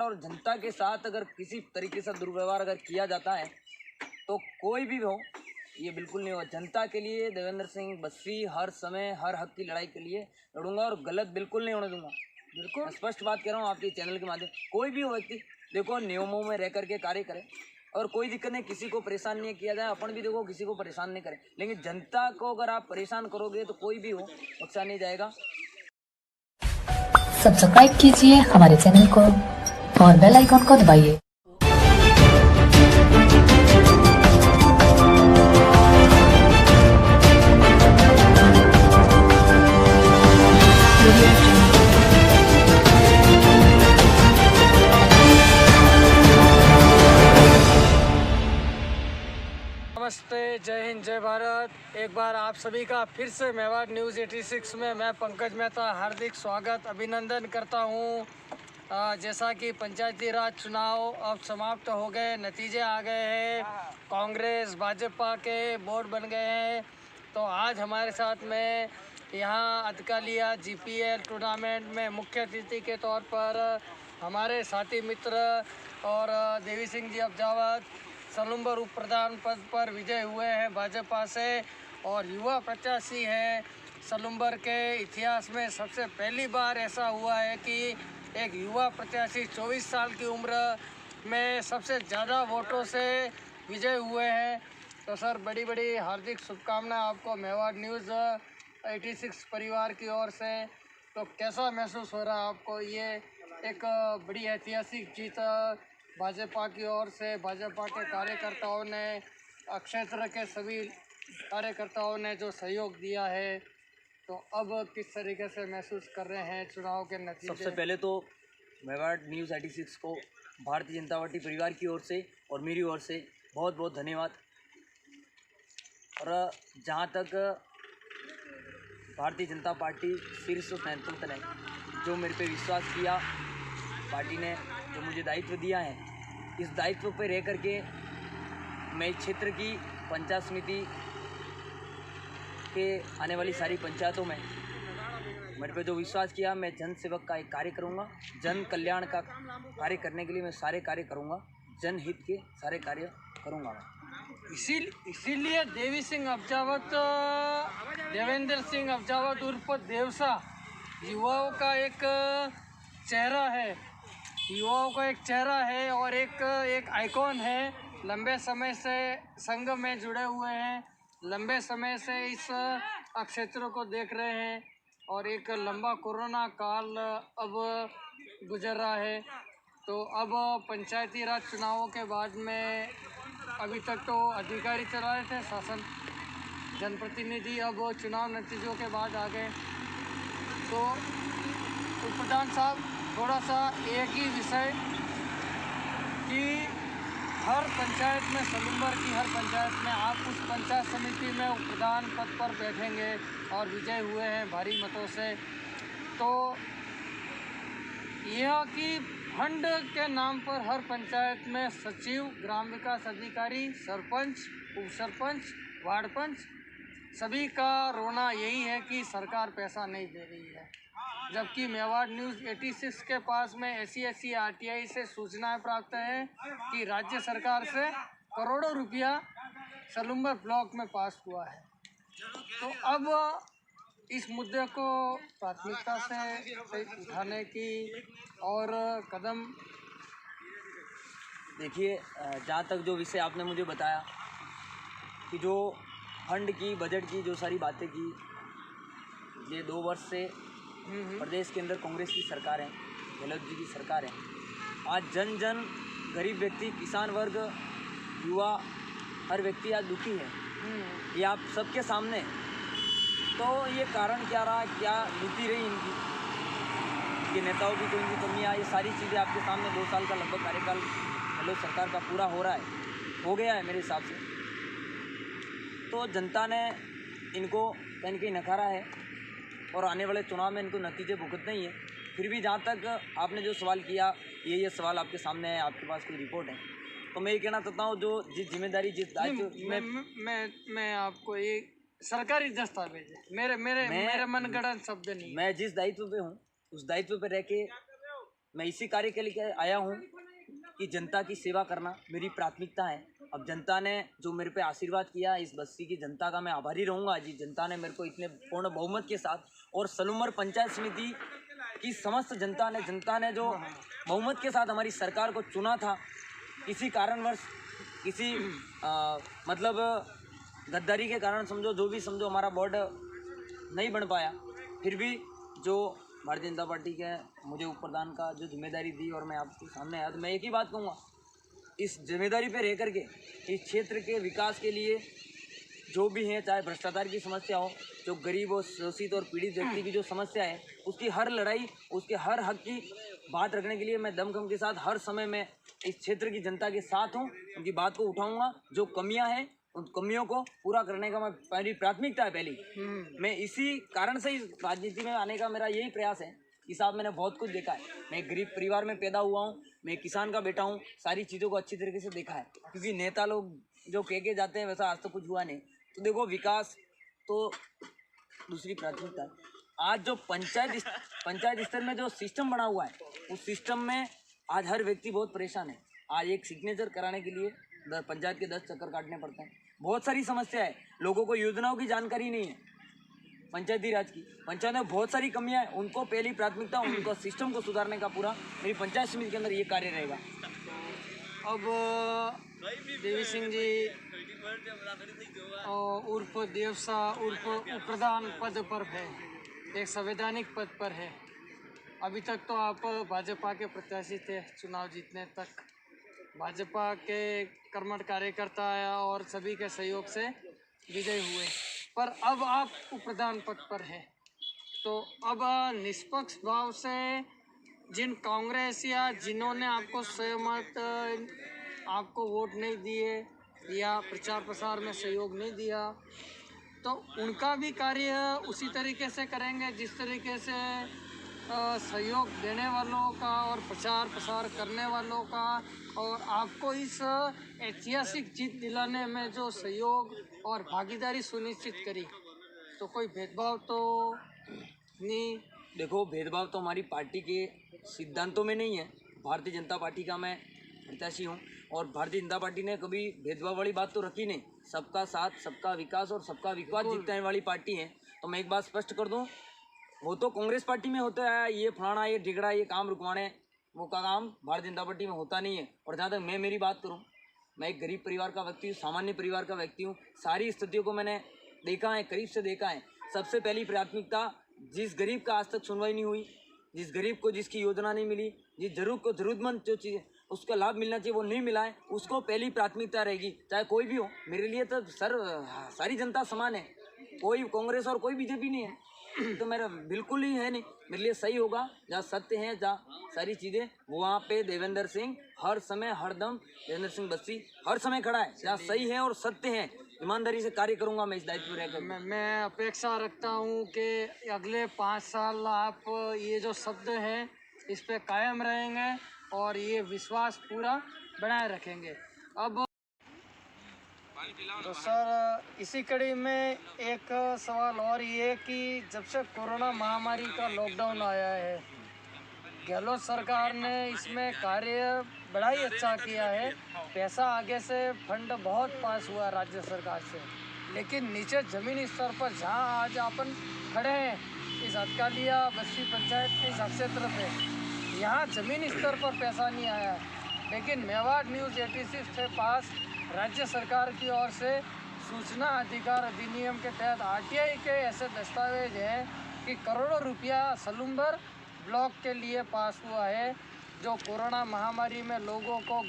और जनता के साथ अगर किसी तरीके से दुर्व्यवहार अगर किया जाता है तो कोई भी हो, ये बिल्कुल नहीं होगा। जनता के लिए देवेंद्र सिंह बस्सी हर समय हर हक की लड़ाई के लिए लड़ूंगा और गलत बिल्कुल नहीं होने दूंगा। बिल्कुल स्पष्ट बात कह रहा हूँ आपके चैनल के माध्यम। कोई भी हो व्यक्ति देखो नियमों में रह करके कार्य करे और कोई दिक्कत नहीं, किसी को परेशान नहीं किया जाए। अपन भी देखो किसी को परेशान नहीं करें, लेकिन जनता को अगर आप परेशान करोगे तो कोई भी हो बख्शा नहीं जाएगा। सब्सक्राइब कीजिए हमारे चैनल को और बेल आइकॉन को दबाइए। नमस्ते, जय हिंद, जय भारत। एक बार आप सभी का फिर से मेवाड़ न्यूज़ 86 में मैं पंकज मेहता हार्दिक स्वागत अभिनंदन करता हूं। जैसा कि पंचायती राज चुनाव अब समाप्त हो गए, नतीजे आ गए हैं, कांग्रेस भाजपा के बोर्ड बन गए हैं। तो आज हमारे साथ में यहाँ अतकालिया GPL टूर्नामेंट में मुख्य अतिथि के तौर पर हमारे साथी मित्र और देवी सिंह जी अब्जावत सलूम्बर उप प्रधान पद पर विजय हुए हैं भाजपा से और युवा प्रत्याशी हैं। सलूम्बर के इतिहास में सबसे पहली बार ऐसा हुआ है कि एक युवा प्रत्याशी 24 साल की उम्र में सबसे ज़्यादा वोटों से विजय हुए हैं। तो सर बड़ी बड़ी हार्दिक शुभकामनाएं आपको मेवाड़ न्यूज़ 86 परिवार की ओर से। तो कैसा महसूस हो रहा है आपको? ये एक बड़ी ऐतिहासिक जीत भाजपा की ओर से, भाजपा के कार्यकर्ताओं ने, क्षेत्र के सभी कार्यकर्ताओं ने जो सहयोग दिया है, तो अब किस तरीके से महसूस कर रहे हैं चुनाव के नतीजे? सबसे पहले तो मेवाड़ न्यूज़ 86 को भारतीय जनता पार्टी परिवार की ओर से और मेरी ओर से बहुत बहुत धन्यवाद। और जहाँ तक भारतीय जनता पार्टी शीर्ष नेतृत्व ने जो मेरे पे विश्वास किया, पार्टी ने जो मुझे दायित्व दिया है, इस दायित्व पर रह करके मैं क्षेत्र की पंचायत समिति के आने वाली सारी पंचायतों में मेरे पे जो विश्वास किया, मैं जन सेवक का एक कार्य करूँगा, जन कल्याण का कार्य करने के लिए मैं सारे कार्य करूँगा, जनहित के सारे कार्य करूँगा मैं। इसीलिए देवी सिंह अब्जावत, देवेंद्र सिंह अब्जावत उर्फ देवसा युवाओं का एक चेहरा है, युवाओं का एक चेहरा है और एक आइकॉन है। लंबे समय से संघ में जुड़े हुए हैं, लंबे समय से इस क्षेत्र को देख रहे हैं और एक लंबा कोरोना काल अब गुजर रहा है। तो अब पंचायती राज चुनावों के बाद में अभी तक तो अधिकारी चला रहे थे शासन, जनप्रतिनिधि अब चुनाव नतीजों के बाद आ गए। तो उप प्रधान साहब, थोड़ा सा एक ही विषय कि हर पंचायत में, सलूम्बर की हर पंचायत में आप उस पंचायत समिति में उप प्रधान पद पर बैठेंगे और विजय हुए हैं भारी मतों से। तो यह कि फंड के नाम पर हर पंचायत में सचिव, ग्राम विकास अधिकारी, सरपंच, उप सरपंच, वार्ड पंच, सभी का रोना यही है कि सरकार पैसा नहीं दे रही है। जबकि मेवाड़ न्यूज़ 86 के पास में SC RTI से सूचनाएं प्राप्त हैं कि राज्य सरकार से करोड़ों रुपया सलूम्बर ब्लॉक में पास हुआ है। तो अब इस मुद्दे को प्राथमिकता से उठाने की और कदम। देखिए, जहाँ तक जो विषय आपने मुझे बताया कि जो फंड की, बजट की जो सारी बातें की, ये 2 वर्ष से प्रदेश के अंदर कांग्रेस की सरकार है, गहलोत जी की सरकार है। आज जन जन, गरीब व्यक्ति, किसान वर्ग, युवा, हर व्यक्ति आज दुखी है। ये आप सबके सामने। तो ये कारण क्या रहा, क्या नीति रही इनकी, ये नेताओं की, तो इनकी कमियाँ, ये सारी चीज़ें आपके सामने 2 साल का लगभग कार्यकाल गहलोत सरकार का पूरा हो रहा है, हो गया है मेरे हिसाब से। तो जनता ने इनको कहीं न कहीं नकारा है और आने वाले चुनाव में इनको नतीजे भुगतने ही है। फिर भी जहाँ तक आपने जो सवाल किया, ये सवाल आपके सामने है, आपके पास कोई रिपोर्ट है, तो मैं ये कहना चाहता हूँ जो जिस जिम्मेदारी, जिस दायित्व मैं आपको एक सरकारी दस्तावेज है, मेरे मनगढ़ंत शब्द नहीं, मैं जिस दायित्व पे हूँ उस दायित्व पे रह के मैं इसी कार्य के लिए आया हूँ कि जनता की सेवा करना मेरी प्राथमिकता है। अब जनता ने जो मेरे पे आशीर्वाद किया, इस बस्ती की जनता का मैं आभारी रहूँगा जी। जनता ने मेरे को इतने पूर्ण बहुमत के साथ और सलूमर पंचायत समिति की समस्त जनता ने जो बहुमत के साथ हमारी सरकार को चुना था, किसी कारणवश किसी मतलब गद्दारी के कारण समझो, जो भी समझो, हमारा बोर्ड नहीं बन पाया, फिर भी जो भारतीय जनता पार्टी के मुझे उप प्रधान का जो जिम्मेदारी दी और मैं आपके सामने आया, तो मैं एक ही बात कहूँगा, इस जिम्मेदारी पे रह करके इस क्षेत्र के विकास के लिए जो भी है, चाहे भ्रष्टाचार की समस्या हो, जो गरीब और शोषित और पीड़ित व्यक्ति की जो समस्या है, उसकी हर लड़ाई, उसके हर हक की बात रखने के लिए मैं दमखम के साथ हर समय में इस क्षेत्र की जनता के साथ हूँ। उनकी बात को उठाऊंगा। जो कमियां हैं उन कमियों को पूरा करने का मेरी प्राथमिकता है पहली। मैं इसी कारण से इस राजनीति में आने का मेरा यही प्रयास है कि साहब मैंने बहुत कुछ देखा है। मैं एक गरीब परिवार में पैदा हुआ हूँ, मैं एक किसान का बेटा हूँ, सारी चीज़ों को अच्छी तरीके से देखा है। क्योंकि नेता लोग जो कह के जाते हैं वैसा आज तो कुछ हुआ नहीं। तो देखो, विकास तो दूसरी प्राथमिकता है। आज जो पंचायत स्तर में जो सिस्टम बना हुआ है, उस सिस्टम में आज हर व्यक्ति बहुत परेशान है। आज एक सिग्नेचर कराने के लिए पंचायत के 10 चक्कर काटने पड़ते हैं। बहुत सारी समस्या है, लोगों को योजनाओं की जानकारी नहीं है। पंचायती राज की पंचायत में बहुत सारी कमियां हैं, उनको पहली प्राथमिकता, उनको सिस्टम को सुधारने का पूरा मेरी पंचायत समिति के अंदर ये कार्य रहेगा। अब देवी सिंह जी उर्फ देवसा उर्फ उप प्रधान पद पर है, एक संवैधानिक पद पर है। अभी तक तो आप भाजपा के प्रत्याशी थे, चुनाव जीतने तक भाजपा के कर्मठ कार्यकर्ता और सभी के सहयोग से विजय हुए, पर अब आप उप प्रधान पद पर हैं। तो अब निष्पक्ष भाव से जिन कांग्रेस या जिन्होंने आपको सहमत, आपको वोट नहीं दिए या प्रचार प्रसार में सहयोग नहीं दिया, तो उनका भी कार्य उसी तरीके से करेंगे जिस तरीके से सहयोग देने वालों का और प्रचार प्रसार करने वालों का और आपको इस ऐतिहासिक जीत दिलाने में जो सहयोग और भागीदारी सुनिश्चित करी, तो कोई भेदभाव तो नहीं? देखो, भेदभाव तो हमारी पार्टी के सिद्धांतों में नहीं है। भारतीय जनता पार्टी का मैं प्रत्याशी हूँ और भारतीय जनता पार्टी ने कभी भेदभाव वाली बात तो रखी नहीं। सबका साथ, सबका विकास और सबका विकास जीतने वाली पार्टी है। तो मैं एक बात स्पष्ट कर दूँ, वो तो कांग्रेस पार्टी में होता है, ये फलाना, ये ढिगड़ा, ये काम रुकवाने, वो का काम भारतीय जनता पार्टी में होता नहीं है। और जहाँ तक मैं मेरी बात करूँ, मैं एक गरीब परिवार का व्यक्ति हूँ, सामान्य परिवार का व्यक्ति हूँ। सारी स्थितियों को मैंने देखा है, करीब से देखा है। सबसे पहली प्राथमिकता, जिस गरीब का आज तक सुनवाई नहीं हुई, जिस गरीब को जिसकी योजना नहीं मिली, जिस जरूरतमंद जो चीज़ उसका लाभ मिलना चाहिए वो नहीं मिला है, उसको पहली प्राथमिकता रहेगी, चाहे कोई भी हो। मेरे लिए तो सारी जनता समान है, कोई कांग्रेस और कोई बीजेपी नहीं है। तो मेरा बिल्कुल ही है नहीं। मेरे लिए सही होगा, जहाँ सत्य है, जहाँ सारी चीज़ें, वहाँ पे देवेंद्र सिंह हर समय हरदम, देवेंद्र सिंह बस्सी हर समय खड़ा है। जहाँ सही है और सत्य है, ईमानदारी से कार्य करूँगा मैं इस दायित्व में रहकर। मैं अपेक्षा रखता हूँ कि अगले 5 साल आप ये जो शब्द हैं इस पे कायम रहेंगे और ये विश्वास पूरा बनाए रखेंगे। अब तो सर, इसी कड़ी में एक सवाल और ये कि जब से कोरोना महामारी का लॉकडाउन आया है, गहलोत सरकार ने इसमें कार्य बड़ा ही अच्छा किया है। पैसा आगे से फंड बहुत पास हुआ राज्य सरकार से, लेकिन नीचे ज़मीनी स्तर पर जहां आज अपन खड़े हैं, इस हथकालिया बस्ती पंचायत के इस क्षेत्र पे, यहाँ ज़मीनी स्तर पर पैसा नहीं आया है। लेकिन मेवाड़ न्यूज़ 86 के पास राज्य सरकार की ओर से सूचना अधिकार अधिनियम के तहत RTI के ऐसे दस्तावेज हैं कि करोड़ों रुपया सलूम्बर ब्लॉक के लिए पास हुआ है, जो कोरोना महामारी में लोगों को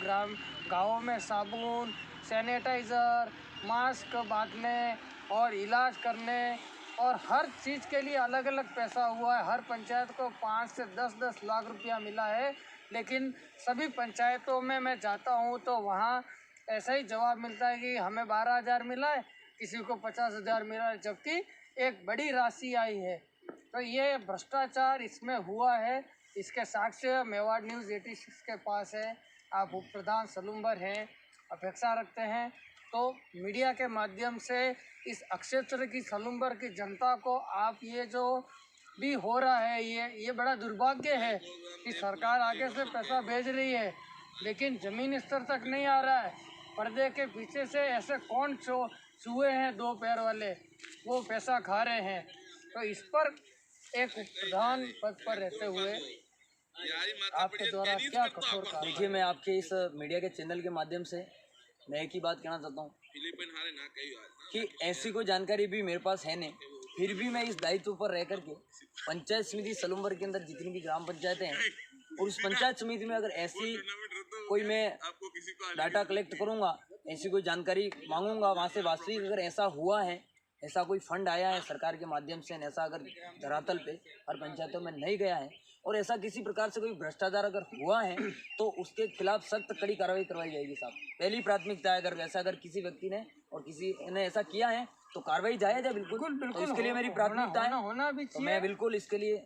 गाँवों में साबुन, सैनिटाइज़र, मास्क बांटने और इलाज करने और हर चीज़ के लिए अलग अलग पैसा हुआ है। हर पंचायत को 5 से 10 लाख रुपया मिला है। लेकिन सभी पंचायतों में मैं जाता हूँ तो वहाँ ऐसा ही जवाब मिलता है कि हमें 12,000 मिला है, किसी को 50,000 मिला है, जबकि एक बड़ी राशि आई है। तो ये भ्रष्टाचार इसमें हुआ है। इसके साक्ष्य मेवाड़ न्यूज़ 86 के पास है। आप उप प्रधान सलूम्बर हैं, अपेक्षा रखते हैं तो मीडिया के माध्यम से इस क्षेत्र की सलूम्बर की जनता को आप ये जो भी हो रहा है। ये बड़ा दुर्भाग्य है कि सरकार आगे से पैसा भेज रही है लेकिन ज़मीन स्तर तक नहीं आ रहा है। पर्दे के पीछे से ऐसे कौन चूहे हैं दो पैर वाले, वो पैसा खा रहे हैं। तो इस पर एक प्रधान पद पर रहते हुए आपके द्वारा क्या कठोर कार्रवाई? देखिए, मैं आपके इस मीडिया के चैनल के माध्यम से मैं एक ही बात कहना चाहता हूँ कि ऐसी कोई जानकारी भी मेरे पास है नहीं, फिर भी मैं इस दायित्व पर रह करके पंचायत समिति सलूमबर के अंदर जितनी भी ग्राम पंचायतें हैं और उस पंचायत समिति में अगर ऐसी कोई मैं डाटा कलेक्ट करूँगा, ऐसी कोई जानकारी मांगूंगा वहाँ से, वास्तविक अगर ऐसा हुआ है, ऐसा कोई फंड आया है सरकार के माध्यम से, ऐसा अगर धरातल पे हर पंचायतों में नहीं गया है और ऐसा किसी प्रकार से कोई भ्रष्टाचार अगर हुआ है तो उसके खिलाफ सख्त कड़ी कार्रवाई करवाई जाएगी साहब। पहली प्राथमिकता है, अगर किसी व्यक्ति ने और किसी ने ऐसा किया है तो कार्रवाई जायज है बिल्कुल। तो इसके लिए मेरी प्राथमिकता है, होना भी तो चाहिए। मैं बिल्कुल इसके लिए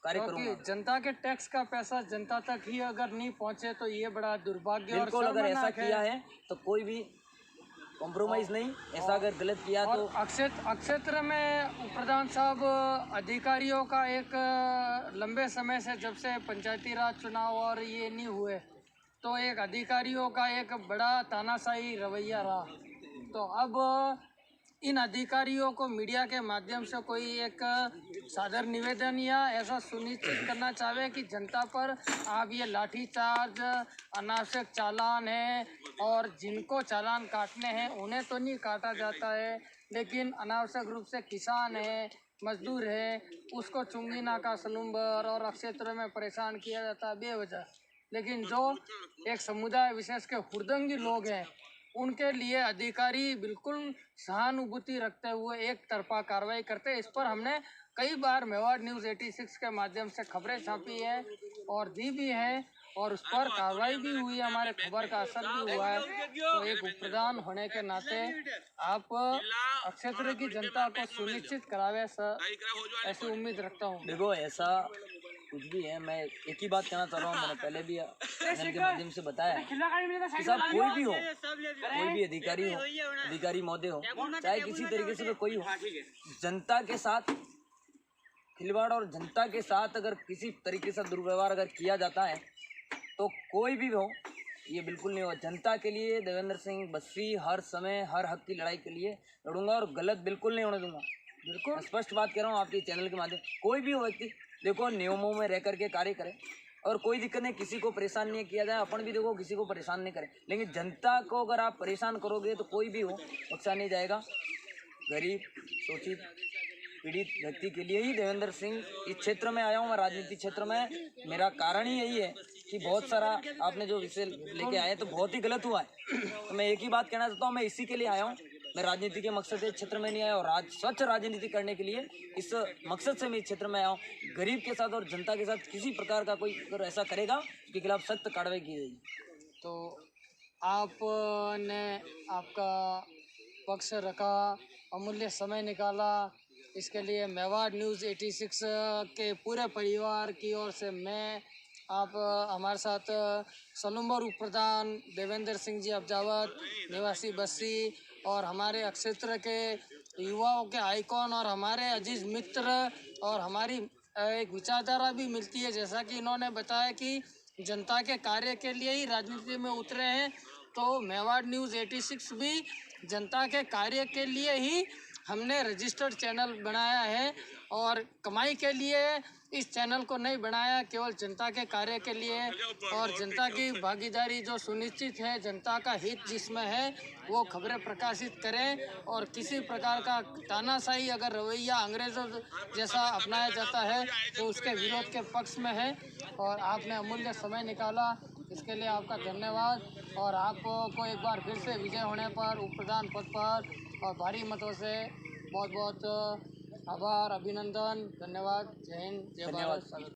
कार्य करूंगा। जनता के टैक्स का पैसा जनता तक ही अगर नहीं पहुंचे तो ये बड़ा दुर्भाग्य और बिल्कुल, अगर ऐसा शर्मनाक है। किया है तो कोई भी कॉम्प्रोमाइज़ नहीं, ऐसा अगर गलत किया तो अक्षेत्र में प्रधान साहब, अधिकारियों का एक लंबे समय से, जब से पंचायती राज चुनाव और ये नहीं हुए, तो एक अधिकारियों का एक बड़ा तानाशाही रवैया रहा। तो अब इन अधिकारियों को मीडिया के माध्यम से कोई एक सादर निवेदन या ऐसा सुनिश्चित करना चाहे कि जनता पर आप ये लाठीचार्ज, अनावश्यक चालान है, और जिनको चालान काटने हैं उन्हें तो नहीं काटा जाता है, लेकिन अनावश्यक रूप से किसान है, मजदूर है, उसको चुंगी नाका, सलूमबर और क्षेत्र में परेशान किया जाता है बेवजह। लेकिन जो एक समुदाय विशेष के हुड़दंगी लोग हैं, उनके लिए अधिकारी बिल्कुल सहानुभूति रखते हुए एक तरफा कार्रवाई करते हैं। इस पर हमने कई बार मेवाड़ न्यूज़ 86 के माध्यम से खबरें छापी है और दी भी है, और उस पर कार्रवाई भी हुई है, हमारे खबर का असर भी हुआ है। तो एक उप प्रधान होने के नाते आप क्षेत्र की जनता को सुनिश्चित करावे सर, ऐसी उम्मीद रखता हूँ। देखो, ऐसा कुछ भी है, मैं एक ही बात कहना चाह रहा हूँ, मैंने पहले भी चैनल के माध्यम से बताया कि साहब कोई भी हो, कोई भी अधिकारी महोदय हो, चाहे किसी तरीके से कोई हो, जनता के साथ खिलवाड़ और जनता के साथ अगर किसी तरीके से दुर्व्यवहार अगर किया जाता है तो कोई भी हो, ये बिल्कुल नहीं होगा। जनता के लिए देवेंद्र सिंह बस्सी हर समय हर हक की लड़ाई के लिए लड़ूंगा और गलत बिल्कुल नहीं होने दूंगा। बिल्कुल स्पष्ट बात कह रहा हूँ आपके चैनल के माध्यम, कोई भी हो व्यक्ति, देखो नियमों में रह करके कार्य करे और कोई दिक्कत नहीं, किसी को परेशान नहीं किया जाए, अपन भी देखो किसी को परेशान नहीं करें, लेकिन जनता को अगर आप परेशान करोगे तो कोई भी हो बख्शा नहीं जाएगा। गरीब, शोषित, पीड़ित व्यक्ति के लिए ही देवेंद्र सिंह इस क्षेत्र में आया हूँ। मैं राजनीतिक क्षेत्र में, मेरा कारण ही यही है कि बहुत सारा आपने जो विषय लेके आए तो बहुत ही गलत हुआ है। तो मैं एक ही बात कहना चाहता हूँ, मैं इसी के लिए आया हूँ। मैं राजनीति के मकसद से क्षेत्र में नहीं आया और स्वच्छ राजनीति करने के लिए इस मकसद से मैं इस क्षेत्र में आया हूँ। गरीब के साथ और जनता के साथ किसी प्रकार का कोई अगर ऐसा करेगा उसके खिलाफ सख्त कार्रवाई की जाएगी। तो आपने आपका पक्ष रखा, अमूल्य समय निकाला, इसके लिए मेवाड़ न्यूज़ 86 के पूरे परिवार की ओर से मैं, आप हमारे साथ सलूमबर उप प्रधान देवेंद्र सिंह जी अब्जावत, निवासी बस्सी, और हमारे क्षेत्र के युवाओं के आइकॉन और हमारे अजीज मित्र, और हमारी एक विचारधारा भी मिलती है, जैसा कि इन्होंने बताया कि जनता के कार्य के लिए ही राजनीति में उतरे हैं। तो मेवाड़ न्यूज़ 86 भी जनता के कार्य के लिए ही हमने रजिस्टर्ड चैनल बनाया है, और कमाई के लिए इस चैनल को नहीं बनाया, केवल जनता के कार्य के लिए, और जनता की भागीदारी जो सुनिश्चित है, जनता का हित जिसमें है, वो खबरें प्रकाशित करें। और किसी प्रकार का तानाशाही अगर रवैया अंग्रेज़ों जैसा अपनाया जाता है तो उसके विरोध के पक्ष में है। और आपने अमूल्य समय निकाला, इसके लिए आपका धन्यवाद। और आपको एक बार फिर से विजय होने पर उप प्रधान पद पर और भारी मतों से बहुत बहुत आभार, अभिनंदन, धन्यवाद। जय हिंद, जय भारत।